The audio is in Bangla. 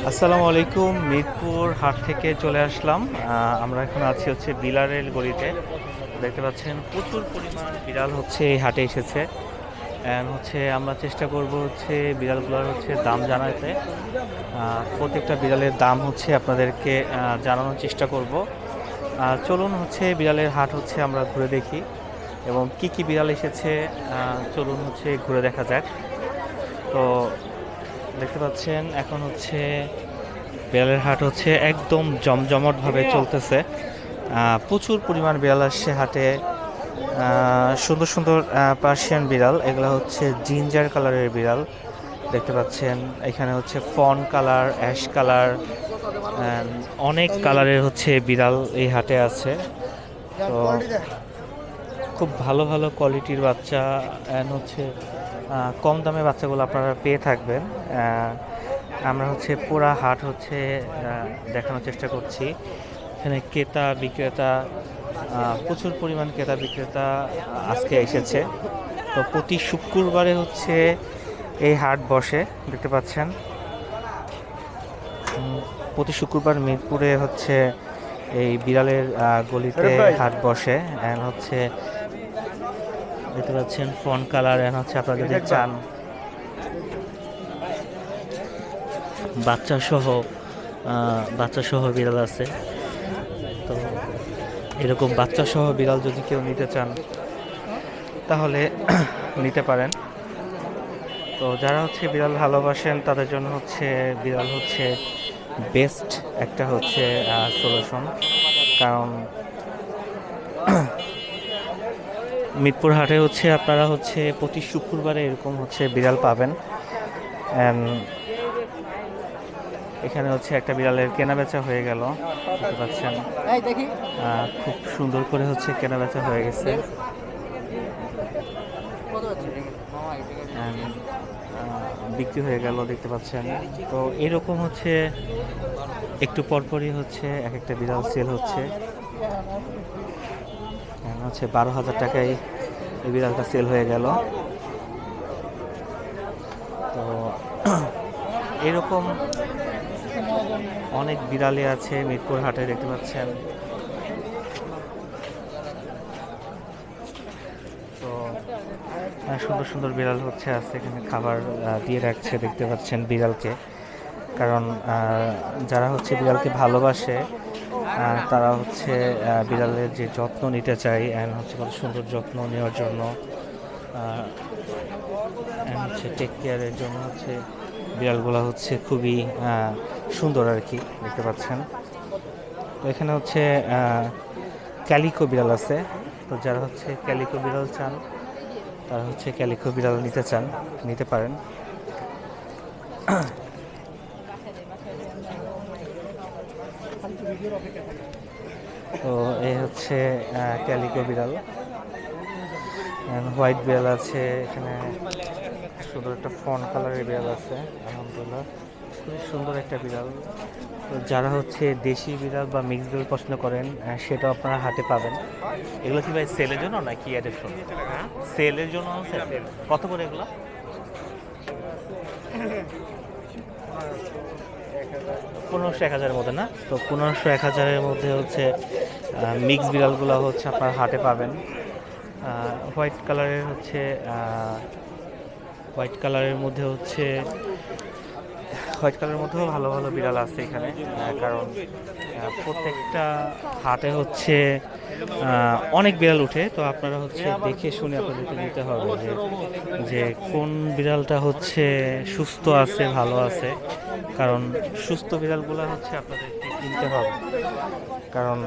আসসালামু আলাইকুম। মিরপুর হাট থেকে চলে আসলাম। আমরা এখন আছি হচ্ছে বিলারের গলিতে। দেখতে পাচ্ছেন প্রচুর পরিমাণ বিড়াল হচ্ছে এই হাটে এসেছে। অ্যান্ড হচ্ছে আমরা চেষ্টা করব হচ্ছে বিড়ালগুলোর হচ্ছে দাম জানাতে। প্রত্যেকটা বিড়ালের দাম হচ্ছে আপনাদেরকে জানানোর চেষ্টা করব। চলুন হচ্ছে বিড়ালের হাট হচ্ছে আমরা ঘুরে দেখি এবং কি কি বিড়াল এসেছে চলুন হচ্ছে ঘুরে দেখা যাক। তো দেখতে পাচ্ছেন এখন হচ্ছে বিড়ালের হাট হচ্ছে একদম জমজমাটভাবে চলতেছে। প্রচুর পরিমাণ বিড়াল আসছে হাটে। সুন্দর সুন্দর পার্সিয়ান বিড়াল, এগুলো হচ্ছে জিঞ্জার কালারের বিড়াল। দেখতে পাচ্ছেন এখানে হচ্ছে ফন কালার, অ্যাশ কালার, অনেক কালারের হচ্ছে বিড়াল এই হাটে আছে। তো খুব ভালো ভালো কোয়ালিটির বাচ্চা অ্যান্ড হচ্ছে কম দামে বাচ্চাগুলো আপনারা পেয়ে থাকবেন। আমরা হচ্ছে পুরা হাট হচ্ছে দেখানোর চেষ্টা করছি। এখানে ক্রেতা বিক্রেতা প্রচুর পরিমাণ ক্রেতা বিক্রেতা আজকে এসেছে। তো প্রতি শুক্রবারে হচ্ছে এই হাট বসে, দেখতে পাচ্ছেন। প্রতি শুক্রবার মিরপুরে হচ্ছে এই বিড়ালের গলিতে হাট বসে। অ্যান্ড হচ্ছে দেখতে পাচ্ছেন ফন কালার, অ্যান্ড হচ্ছে আপনারা যদি চান বাচ্চা সহ বিড়াল আছে। তো এরকম বাচ্চা সহ বিড়াল যদি কেউ নিতে চান তাহলে নিতে পারেন। তো যারা হচ্ছে বিড়াল ভালোবাসেন তাদের জন্য হচ্ছে বিড়াল হচ্ছে বেস্ট একটা হচ্ছে সলিউশন। কারণ মিরপুর হাটে হচ্ছে আপনারা হচ্ছে প্রতি শুক্রবারে এরকম হচ্ছে বিড়াল পাবেন। অ্যান্ড এখানে হচ্ছে একটা বিড়ালের কেনাবেচা হয়ে গেল, দেখতে পাচ্ছেন। খুব সুন্দর করে হচ্ছে কেনাবেচা হয়ে গেছে। বিক্রি হয়ে গেল, দেখতে পাচ্ছেন। তো এরকম হচ্ছে একটু পরপরই হচ্ছে এক একটা বিড়াল সেল হচ্ছে। হচ্ছে 12,000 টাকায় এই বিড়ালটা সেল হয়ে গেল। তো এরকম অনেক বিড়ালই আছে মিরপুর হাটে, দেখতে পাচ্ছেন। তো সুন্দর সুন্দর বিড়াল হচ্ছে আছে এখানে, খাবার দিয়ে রাখছে, দেখতে পাচ্ছেন বিড়ালকে। কারণ যারা হচ্ছে বিড়ালকে ভালোবাসে তারা হচ্ছে বিড়ালের যে যত্ন নিতে চায়, অ্যান্ড হচ্ছে কত সুন্দর যত্ন নেওয়ার জন্য হচ্ছে টেক কেয়ারের জন্য হচ্ছে বিড়ালগুলো হচ্ছে খুবই সুন্দর আর কি, দেখতে পাচ্ছেন। তো এখানে হচ্ছে ক্যালিকো বিড়াল আছে। তো যারা হচ্ছে ক্যালিকো বিড়াল চান তারা হচ্ছে ক্যালিকো বিড়াল নিতে পারেন। তো এই হচ্ছে ক্যালিকো বিড়াল। হোয়াইট বিড়াল আছে এখানে, সুন্দর একটা ফন কালারের বিড়াল আছে, আলহামদুলিল্লাহ খুবই সুন্দর একটা বিড়াল। তো যারা হচ্ছে দেশি বিড়াল বা মিক্স বিড়াল পছন্দ করেন সেটাও আপনারা হাটে পাবেন। এগুলো কি ভাই সেলের জন্য নাকি অ্যাডাপশন? সেলের জন্য আছে। কত করে এগুলো? 1500-1000-এর মধ্যে না? তো 1500-1000-এর মধ্যে হচ্ছে মিক্স বিড়ালগুলো হচ্ছে আপনার হাটে পাবেন। হোয়াইট কালারের হচ্ছে হোয়াইট কালারের মধ্যে হচ্ছে হোয়াইট কালারের মধ্যেও ভালো ভালো বিড়াল আছে এখানে। কারণ প্রত্যেকটা হাটে হচ্ছে অনেক বিড়াল উঠে। তো আপনারা হচ্ছে দেখে শুনে আপনাদেরকে নিতে হবে যে কোন বিড়ালটা হচ্ছে সুস্থ আছে, ভালো আছে। কারণ সুস্থ বিড়ালগুলো হচ্ছে আপনাদেরকে কিনতে হবে। কারণ